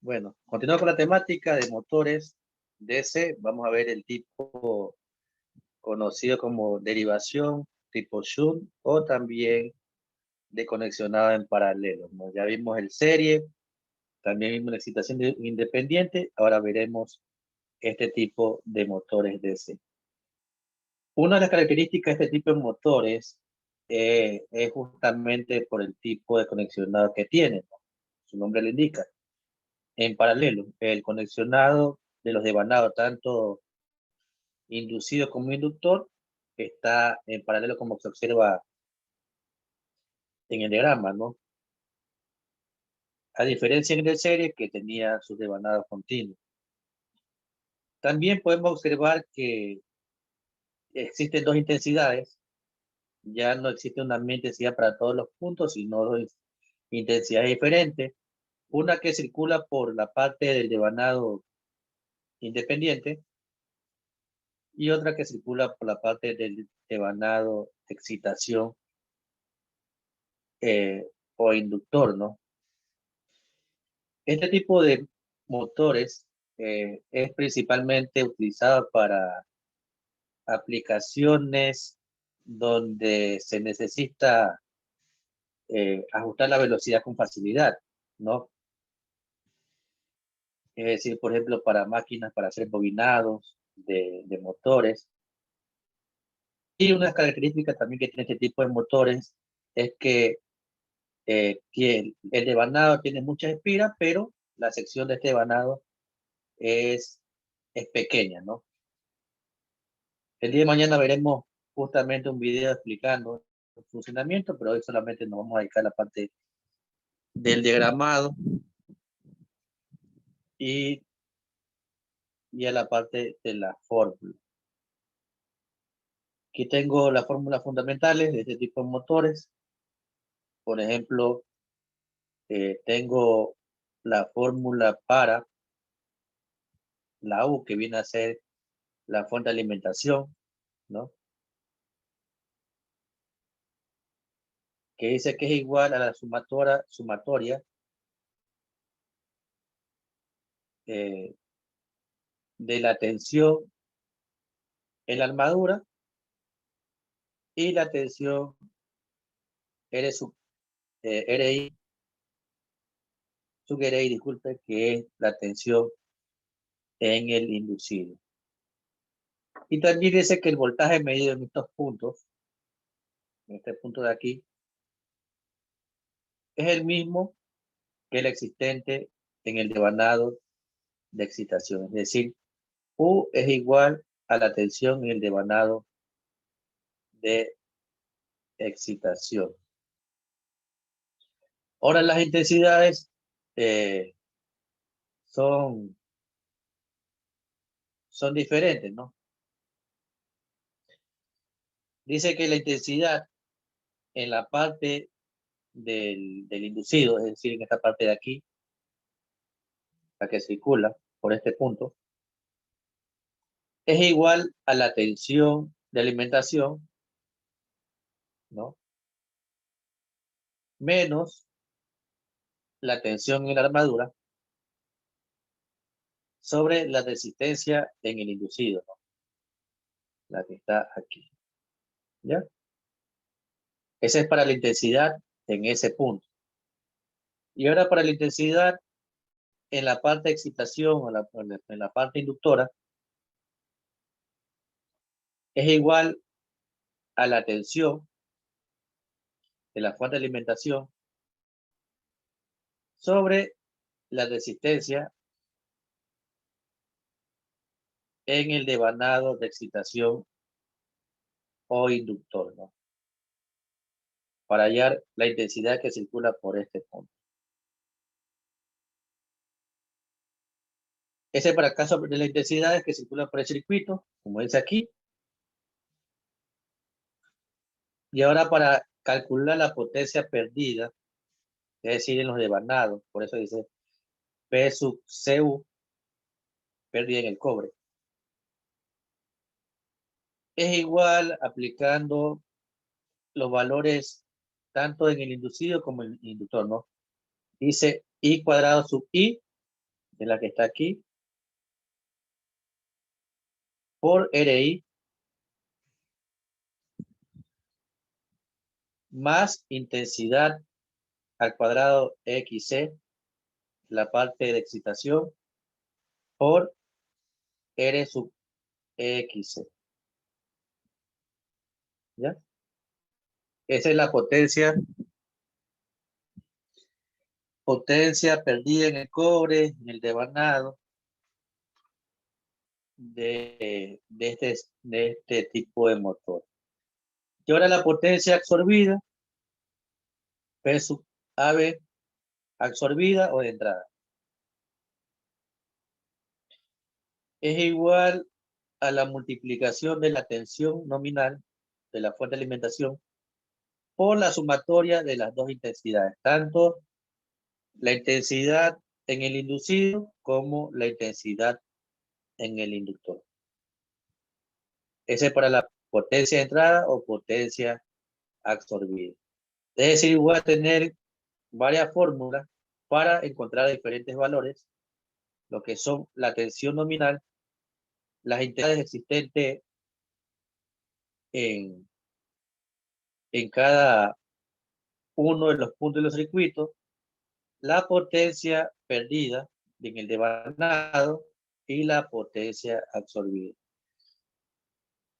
Bueno, continuando con la temática de motores DC, vamos a ver el tipo conocido como derivación, tipo shunt o también de conexionado en paralelo, ¿no? Ya vimos el serie, también vimos la excitación independiente, ahora veremos este tipo de motores DC. Una de las características de este tipo de motores es justamente por el tipo de conexionado que tiene, ¿no? Su nombre lo indica. En paralelo, el conexionado de los devanados, tanto inducido como inductor, está en paralelo como se observa en el diagrama, ¿no? A diferencia en el serie que tenía sus devanados continuos. También podemos observar que existen dos intensidades, ya no existe una misma intensidad para todos los puntos, sino dos intensidades diferentes. Una que circula por la parte del devanado independiente y otra que circula por la parte del devanado de excitación o inductor, ¿no? Este tipo de motores es principalmente utilizado para aplicaciones donde se necesita ajustar la velocidad con facilidad, ¿no? Es decir, por ejemplo, para máquinas para hacer bobinados de motores. Y una característica también que tiene este tipo de motores es que el devanado tiene muchas espiras, pero la sección de este devanado es pequeña, ¿no? El día de mañana veremos justamente un video explicando el funcionamiento, pero hoy solamente nos vamos a dedicar a la parte del diagramado y, y a la parte de la fórmula. Aquí tengo las fórmulas fundamentales de este tipo de motores. Por ejemplo, tengo la fórmula para la U, que viene a ser la fuente de alimentación, ¿no? Que dice que es igual a la sumatoria de la tensión en la armadura y la tensión RI, disculpe, que es la tensión en el inducido. Y también dice que el voltaje medido en estos puntos, en este punto de aquí, es el mismo que el existente en el devanado de excitación. Es decir, U es igual a la tensión en el devanado de excitación. Ahora las intensidades eh, son diferentes, ¿no? Dice que la intensidad en la parte del inducido, es decir, en esta parte de aquí, la que circula por este punto, es igual a la tensión de alimentación, ¿no? Menos la tensión en la armadura sobre la resistencia en el inducido, ¿no? La que está aquí, ¿ya? Esa es para la intensidad en ese punto. Y ahora para la intensidad en la parte de excitación, en la parte inductora, es igual a la tensión de la fuente de alimentación sobre la resistencia en el devanado de excitación o inductor, ¿no? Para hallar la intensidad que circula por este punto. Ese es para el caso de las intensidades que circulan por el circuito, como dice aquí. Y ahora para calcular la potencia perdida, es decir, en los devanados, por eso dice P sub CU, pérdida en el cobre, es igual aplicando los valores tanto en el inducido como en el inductor, ¿no? Dice I cuadrado sub I es la que está aquí, por RI, más intensidad al cuadrado XC, la parte de excitación, por R sub XC. ¿Ya? Esa es la potencia perdida en el cobre, en el devanado de este tipo de motor. Y ahora la potencia absorbida, P sub AB, absorbida o de entrada, es igual a la multiplicación de la tensión nominal de la fuente de alimentación por la sumatoria de las dos intensidades, tanto la intensidad en el inducido como la intensidad en el inductor. Ese es para la potencia de entrada o potencia absorbida. Es decir, voy a tener varias fórmulas para encontrar diferentes valores, lo que son la tensión nominal, las intensidades existentes en cada uno de los puntos de los circuitos, la potencia perdida en el devanado y la potencia absorbida.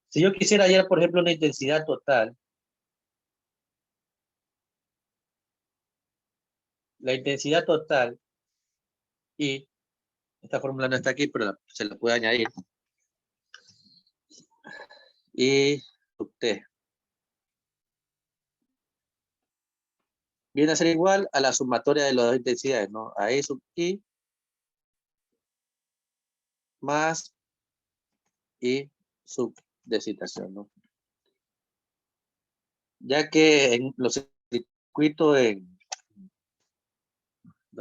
Si yo quisiera hallar, por ejemplo, una intensidad total, la intensidad total, y esta fórmula no está aquí, pero se la puede añadir, y sub T viene a ser igual a la sumatoria de las dos intensidades, ¿no? A E sub I más I sub de excitación, ¿no? Ya que en los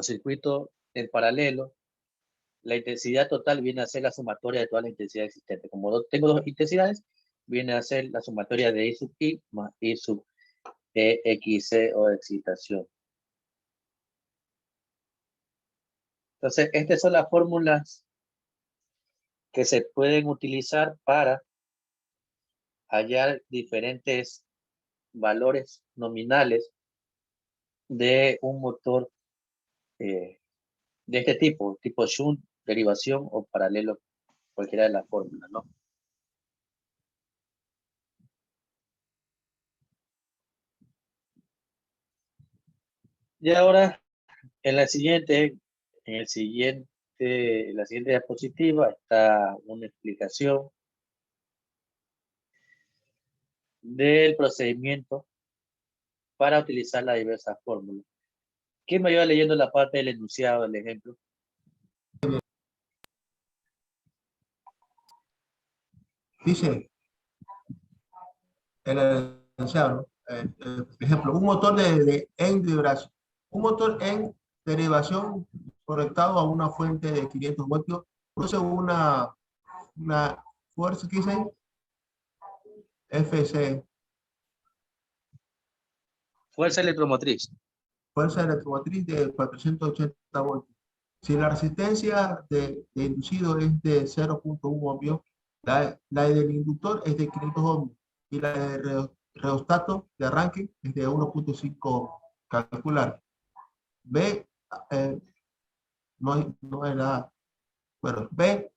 circuitos en paralelo, la intensidad total viene a ser la sumatoria de todas las intensidades existentes. Como tengo dos intensidades, viene a ser la sumatoria de I sub I más I sub EXC o excitación. Entonces, estas son las fórmulas que se pueden utilizar para hallar diferentes valores nominales de un motor de este tipo shunt, derivación o paralelo, cualquiera de las fórmulas, ¿no? Y ahora, en la siguiente diapositiva está una explicación del procedimiento para utilizar las diversas fórmulas. ¿Quién me ayuda leyendo la parte del enunciado del ejemplo? Dice el enunciado, por ejemplo, un motor en derivación, un motor en derivación conectado a una fuente de 500 voltios produce una fuerza que dice FC, Fuerza electromotriz. fuerza electromotriz de 480 voltios. Si la resistencia de inducido es de 0.1 ohmios, la del inductor es de 500 ohmios y la de reostato de arranque es de 1.5 calcular. B, no es la, bueno, B,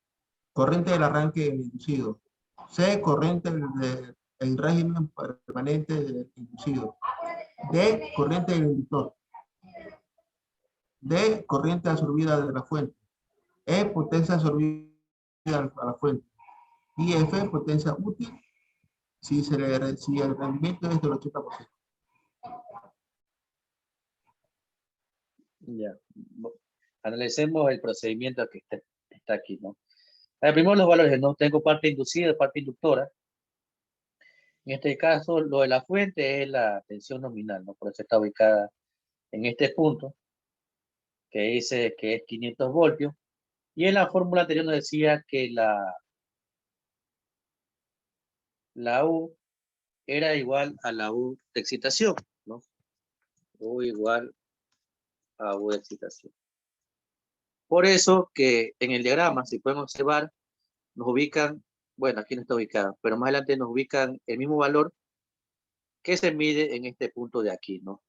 corriente del arranque del inducido. C, corriente del régimen permanente del inducido. D, corriente del inductor. D, corriente absorbida de la fuente. E, potencia absorbida a la fuente. Y F, potencia útil si el rendimiento es del 80%. Ya. Analicemos el procedimiento que está aquí, ¿no? Primero los valores, ¿no? Tengo parte inducida y parte inductora. En este caso, lo de la fuente es la tensión nominal, ¿no? Por eso está ubicada en este punto, que dice que es 500 voltios. Y en la fórmula anterior nos decía que la U era igual a la U de excitación, ¿no? U igual a U de excitación. Por eso que en el diagrama, si pueden observar, nos ubican, bueno, aquí no está ubicado, pero más adelante nos ubican el mismo valor que se mide en este punto de aquí, ¿no?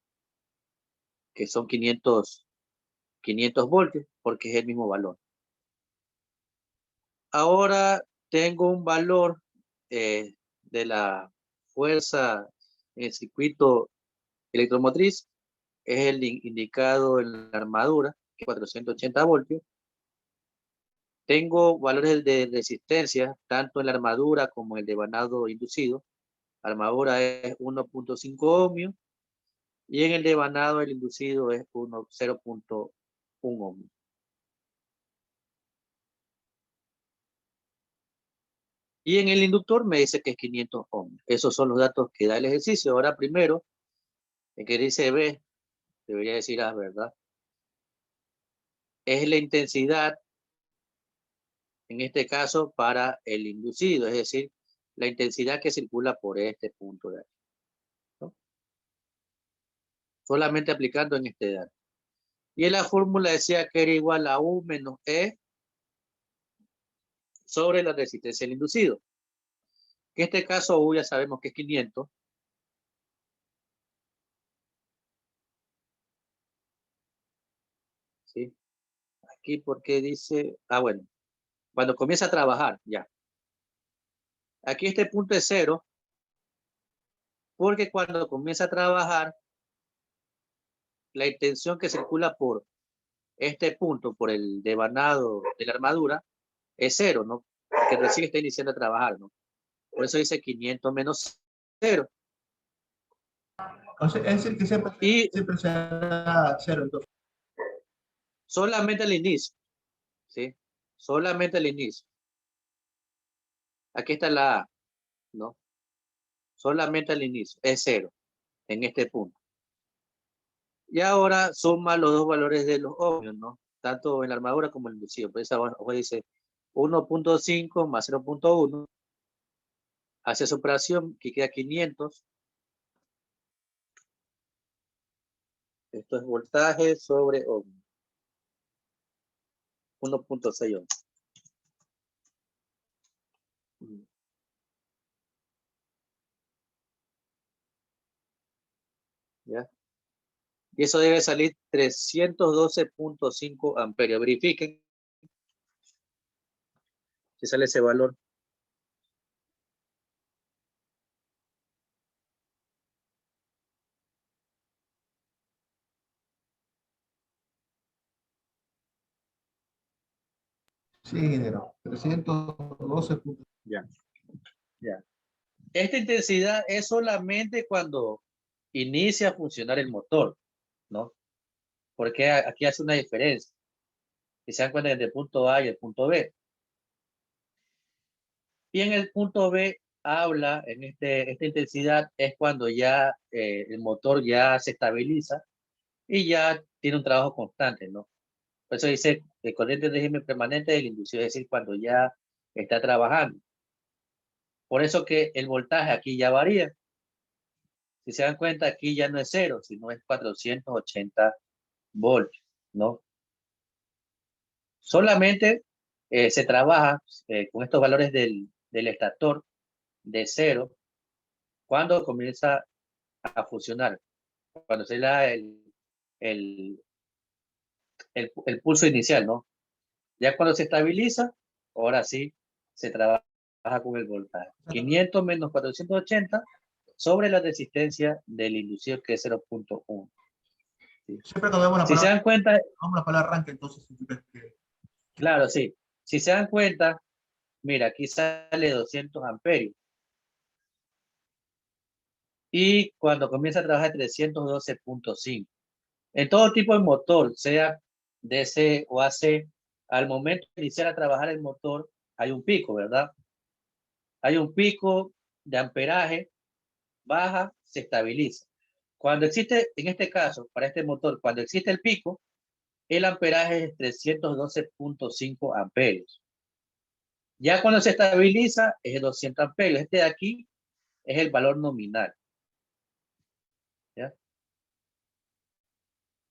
Que son 500 voltios, porque es el mismo valor. Ahora tengo un valor de la fuerza en el circuito electromotriz, es el indicado en la armadura, que es 480 voltios. Tengo valores de resistencia, tanto en la armadura como en el devanado inducido. La armadura es 1.5 ohmios y en el devanado el inducido es 0.1 ohmios. Y en el inductor me dice que es 500 ohmios. Esos son los datos que da el ejercicio. Ahora primero, el que dice B, debería decir A, ¿verdad? Es la intensidad, en este caso, para el inducido, es decir, la intensidad que circula por este punto de aquí, ¿no? Solamente aplicando en este dato. Y en la fórmula decía que era igual a U menos E sobre la resistencia del inducido. En este caso U ya sabemos que es 500. ¿Sí? Aquí porque dice, bueno, cuando comienza a trabajar, ya. Aquí este punto es 0, porque cuando comienza a trabajar, la intención que circula por este punto, por el devanado de la armadura, es 0, ¿no? Porque recién está iniciando a trabajar, ¿no? Por eso dice 500 menos 0. O sea, es decir, que siempre será 0. Entonces. Solamente al inicio, ¿sí? Solamente al inicio. Aquí está la A, ¿no? Solamente al inicio, es 0 en este punto. Y ahora suma los dos valores de los ohmios, ¿no? Tanto en la armadura como en el inducido. Por eso abajo dice 1.5 más 0.1. Hace su operación que queda 500. Esto es voltaje sobre ohmio. 1.6 ohmios. ¿Ya? Y eso debe salir 312.5 amperios. Verifiquen si sale ese valor. Sí, ingeniero. 312. Ya. Ya. Esta intensidad es solamente cuando inicia a funcionar el motor, ¿no? Porque aquí hace una diferencia. Si se dan cuenta entre el punto A y el punto B. Y en el punto B habla, en esta intensidad, es cuando ya el motor ya se estabiliza y ya tiene un trabajo constante, ¿no? Por eso dice el corriente de régimen permanente del inducido, es decir, cuando ya está trabajando. Por eso que el voltaje aquí ya varía. Si se dan cuenta, aquí ya no es 0, sino es 480 voltios, ¿no? Solamente se trabaja con estos valores del estator de 0 cuando comienza a funcionar, cuando se da el pulso inicial, ¿no? Ya cuando se estabiliza, ahora sí se trabaja con el voltaje. 500 menos 480 sobre la resistencia del inducido, que es 0.1. ¿Sí? Siempre cuando vemos Si se dan cuenta, la palabra arranque, entonces. claro, sí. Si se dan cuenta, mira, aquí sale 200 amperios. Y cuando comienza a trabajar 312.5. En todo tipo de motor, sea DC o AC, al momento de iniciar a trabajar el motor, hay un pico, ¿verdad? Hay un pico de amperaje, baja, se estabiliza. Cuando existe, en este caso, para este motor, cuando existe el pico, el amperaje es 312.5 amperios. Ya cuando se estabiliza es 200 amperios. Este de aquí es el valor nominal. ¿Ya?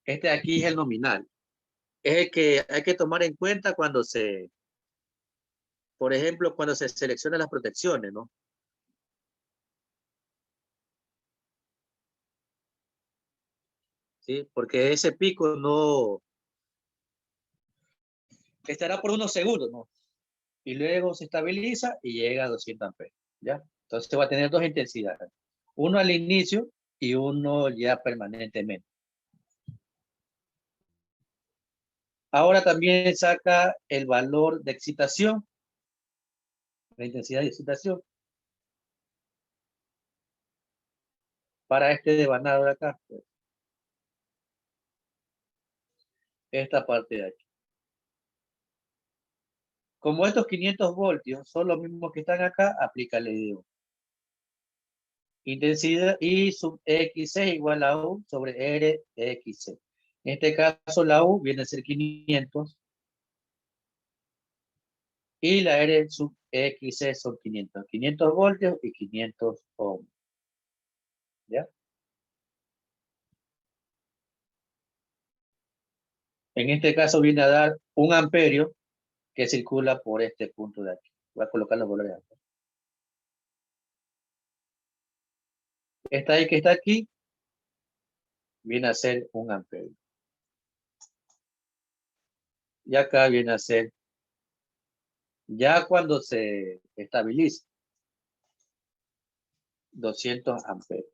Este de aquí es el nominal. es el que hay que tomar en cuenta cuando por ejemplo, cuando se seleccionan las protecciones, ¿no? ¿Sí? Porque ese pico no estará por unos segundos, ¿no? Y luego se estabiliza y llega a 200 amperes, ¿ya? Entonces va a tener dos intensidades, uno al inicio y uno ya permanentemente. Ahora también saca el valor de excitación, la intensidad de excitación, para este devanado de acá, esta parte de aquí. Como estos 500 voltios son los mismos que están acá, aplícale DO. Intensidad I sub X es igual a U sobre R X. En este caso la U viene a ser 500 y la R sub X son 500. 500 voltios y 500 ohms. ¿Ya? En este caso viene a dar 1 amperio que circula por este punto de aquí. Voy a colocar los valores acá. Esta I que está aquí viene a ser 1 amperio. Y acá viene a ser, ya cuando se estabiliza, 200 amperios.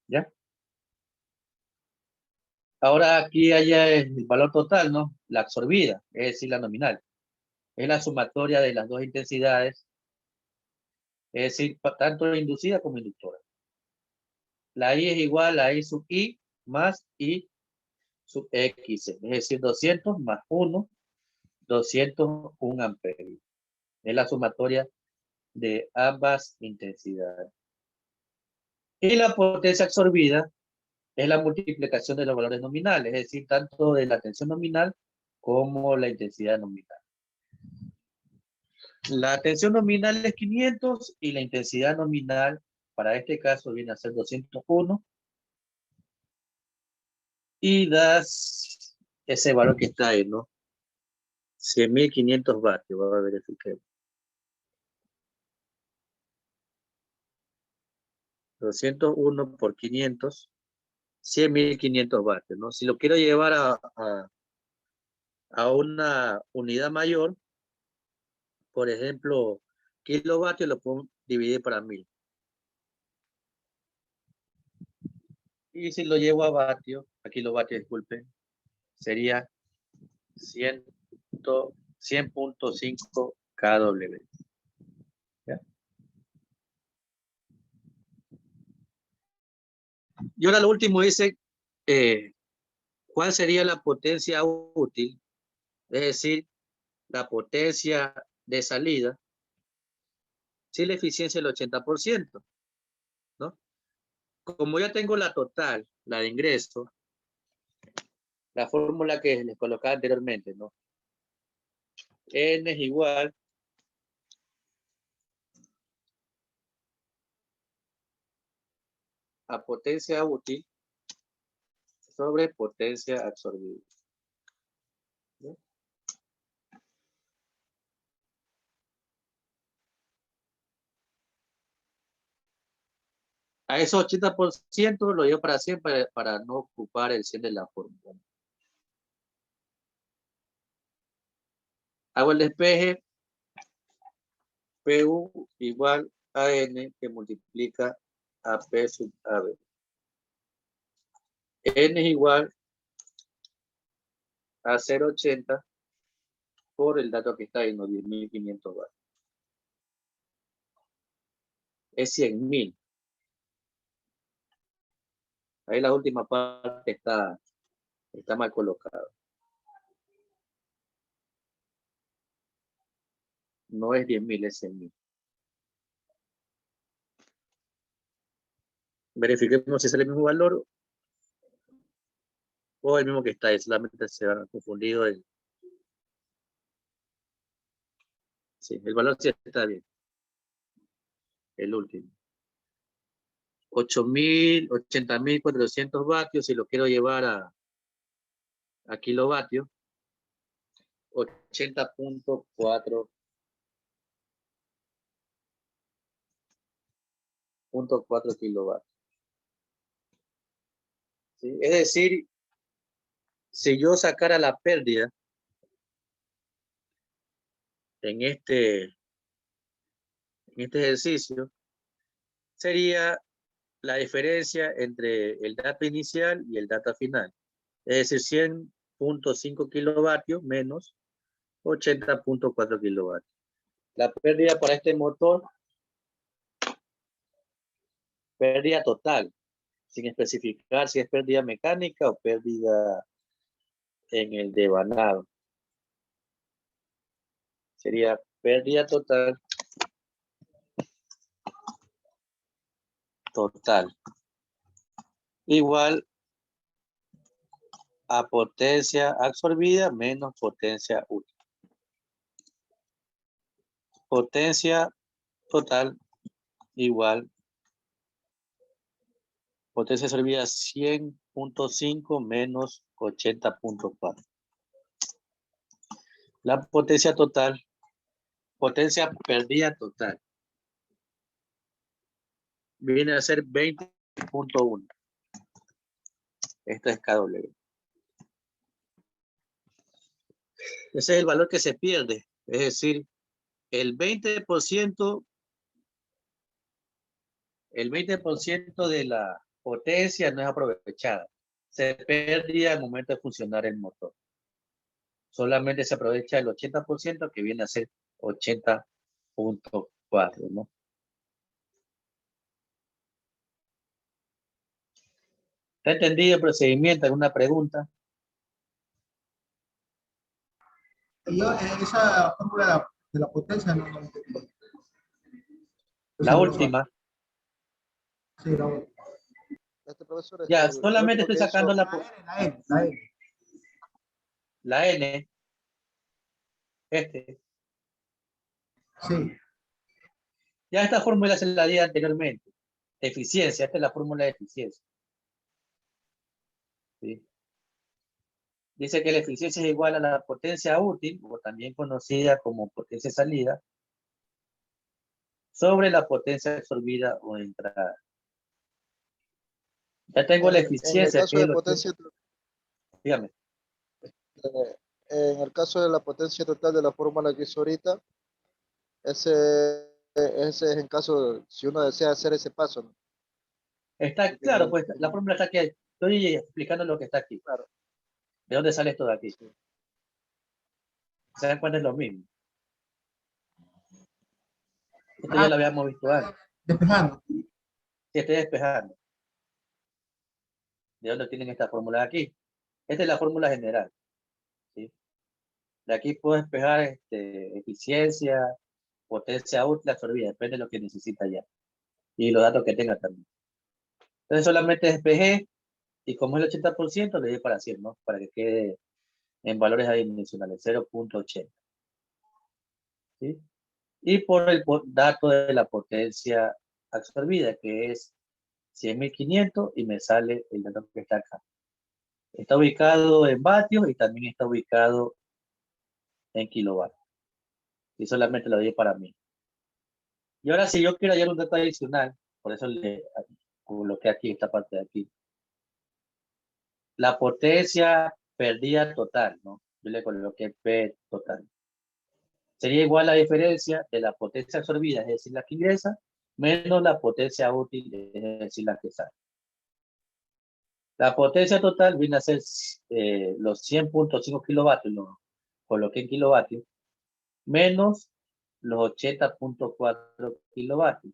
¿Ya? Ahora aquí hay el valor total, ¿no? La absorbida, es decir, la nominal. Es la sumatoria de las dos intensidades, es decir, tanto inducida como inductora. La I es igual a I sub I más I sub X, es decir, 200 más 1, 201 amperios. Es la sumatoria de ambas intensidades. Y la potencia absorbida es la multiplicación de los valores nominales, es decir, tanto de la tensión nominal como la intensidad nominal. La tensión nominal es 500 y la intensidad nominal para este caso viene a ser 201 y das ese valor que está ahí, ¿no? 100.500 vatios, vamos a verificar. 201 por 500, 100.500 vatios, ¿no? Si lo quiero llevar a una unidad mayor, por ejemplo, kilovatios, lo puedo dividir para 1000. Y si lo llevo a vatios, a kilovatios, disculpen, sería 100.5 kW. ¿Ya? Y ahora lo último dice, ¿cuál sería la potencia útil? Es decir, la potencia de salida, si la eficiencia es el 80%, ¿no? Como ya tengo la total, la de ingreso, la fórmula que les colocaba anteriormente, ¿no? N es igual a potencia útil sobre potencia absorbida. ¿No? A esos 80% lo llevo para 100 para no ocupar el 100 de la fórmula. Hago el despeje, PU igual a N que multiplica a P sub AB. N es igual a 0,80 por el dato que está ahí, los 10.500 vatios. Es 100.000. Ahí la última parte está mal colocada. No es 10.000, es 100.000. Verifiquemos si es el mismo valor o el mismo que está ahí. Solamente se han confundido. Sí, el valor sí está bien. El último. 80.400 vatios. Si lo quiero llevar a kilovatios, 80.4 kilovatios. ¿Sí? Es decir, si yo sacara la pérdida en este ejercicio, sería la diferencia entre el dato inicial y el dato final. Es decir, 100.5 kilovatios menos 80.4 kilovatios. La pérdida para este motor, pérdida total, sin especificar si es pérdida mecánica o pérdida en el devanado. Sería pérdida total igual a potencia absorbida menos potencia útil. Potencia total igual potencia absorbida 100.5 menos 80.4. La potencia total, potencia perdida total, viene a ser 20.1. Esto es KW. Ese es el valor que se pierde. Es decir, el 20% de la potencia no es aprovechada. Se pierde al momento de funcionar el motor. Solamente se aprovecha el 80% que viene a ser 80.4, ¿no? ¿Está entendido el procedimiento? ¿Alguna pregunta? Yo, esa fórmula de la potencia no entendí. La última. Sí, la última. Profesor, Ya, solamente estoy sacando La N. Sí. Ya esta fórmula se la di anteriormente. Eficiencia, esta es la fórmula de eficiencia. ¿Sí? Dice que la eficiencia es igual a la potencia útil, o también conocida como potencia salida, sobre la potencia absorbida o entrada. Ya tengo la eficiencia. En el caso de potencia, dígame. En el caso de la potencia total de la fórmula que hizo ahorita, ese es en caso, si uno desea hacer ese paso, ¿no? Está claro, pues la fórmula está aquí. Estoy explicando lo que está aquí. Claro. ¿De dónde sale esto de aquí? Sí. ¿Se dan cuenta? Es lo mismo. Esto ya lo habíamos visto antes. Despejando. Sí, estoy despejando. ¿De dónde tienen esta fórmula de aquí? Esta es la fórmula general. ¿Sí? De aquí puedo despejar eficiencia, potencia útil, absorbida, depende de lo que necesita ya. Y los datos que tenga también. Entonces solamente despejé y como es el 80%, le di para 100, ¿no? Para que quede en valores adimensionales, 0.80. ¿Sí? Y por el dato de la potencia absorbida, que es 100.500, y me sale el dato que está acá. Está ubicado en vatios y también está ubicado en kilovatios. Y solamente lo doy para mí. Y ahora si yo quiero hallar un dato adicional, por eso le coloqué aquí esta parte de aquí. La potencia perdida total, ¿no? Yo le coloqué P total. Sería igual a la diferencia de la potencia absorbida, es decir, la que ingresa, menos la potencia útil, es decir, la que sale. La potencia total viene a ser los 100.5 kilovatios, lo coloqué en kilovatios, menos los 80.4 kilovatios.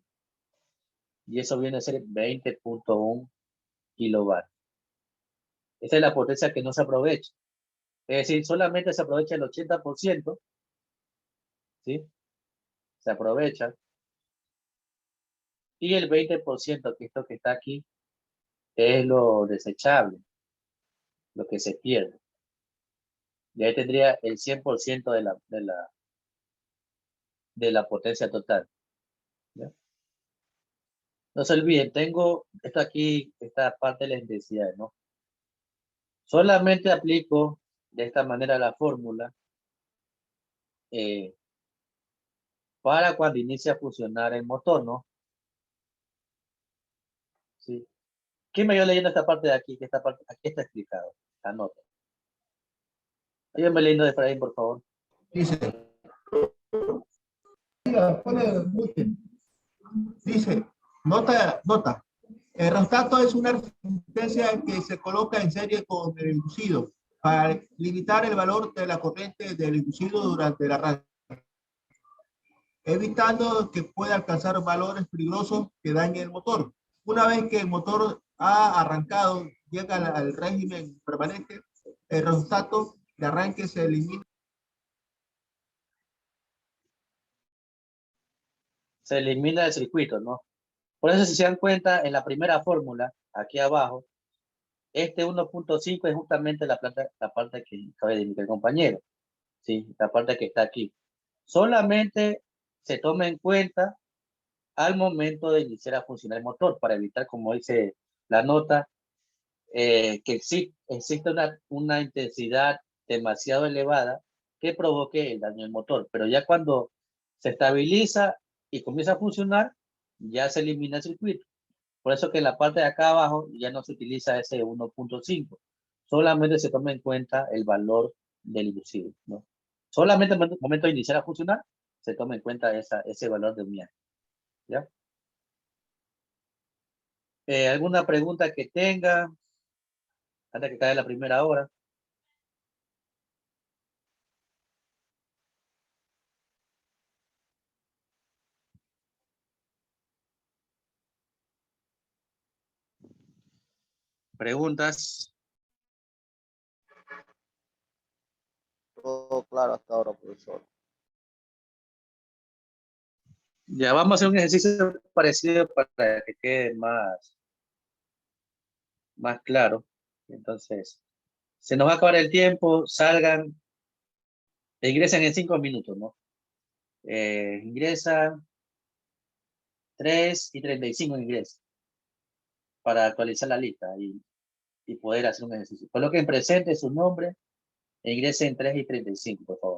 Y eso viene a ser 20.1 kilovatios. Esta es la potencia que no se aprovecha. Es decir, solamente se aprovecha el 80%, ¿sí? Se aprovecha. Y el 20%, que esto que está aquí, es lo desechable, lo que se pierde. Y ahí tendría el 100% de la potencia total. ¿Ya? No se olviden, tengo esto aquí, esta parte de la intensidad, ¿no? Solamente aplico de esta manera la fórmula para cuando inicia a funcionar el motor, ¿no? ¿Sí? ¿Quién me ayuda leyendo esta parte de aquí? Que esta parte, aquí está explicado. Anota. Ayúdame leyendo de por ahí, por favor. Dice, dice, nota. El rheostato es una resistencia que se coloca en serie con el inducido para limitar el valor de la corriente del inducido durante el arranque, evitando que pueda alcanzar valores peligrosos que dañen el motor. Una vez que el motor ha arrancado, llega al régimen permanente, el rheostato de arranque se elimina. Se elimina el circuito, ¿no? Por eso, si se dan cuenta, en la primera fórmula, aquí abajo, este 1.5 es justamente la parte que acaba de indicar el compañero, ¿sí? La parte que está aquí. Solamente se toma en cuenta al momento de iniciar a funcionar el motor, para evitar, como dice la nota, que existe una intensidad demasiado elevada que provoque el daño del motor. Pero ya cuando se estabiliza y comienza a funcionar, ya se elimina el circuito. Por eso que en la parte de acá abajo ya no se utiliza ese 1.5. Solamente se toma en cuenta el valor del inducido, ¿no? Solamente en el momento de iniciar a funcionar, se toma en cuenta ese valor de unidad. ¿Ya? ¿Alguna pregunta que tenga antes que caiga la primera hora? ¿Preguntas? Todo claro hasta ahora, profesor. Ya vamos a hacer un ejercicio parecido para que quede más claro. Entonces, se nos va a acabar el tiempo, salgan, e ingresen en 5 minutos, ¿no? Ingresan 3:35 ingresa para actualizar la lista y poder hacer un ejercicio. Coloquen presente su nombre e ingresen 3:35, por favor.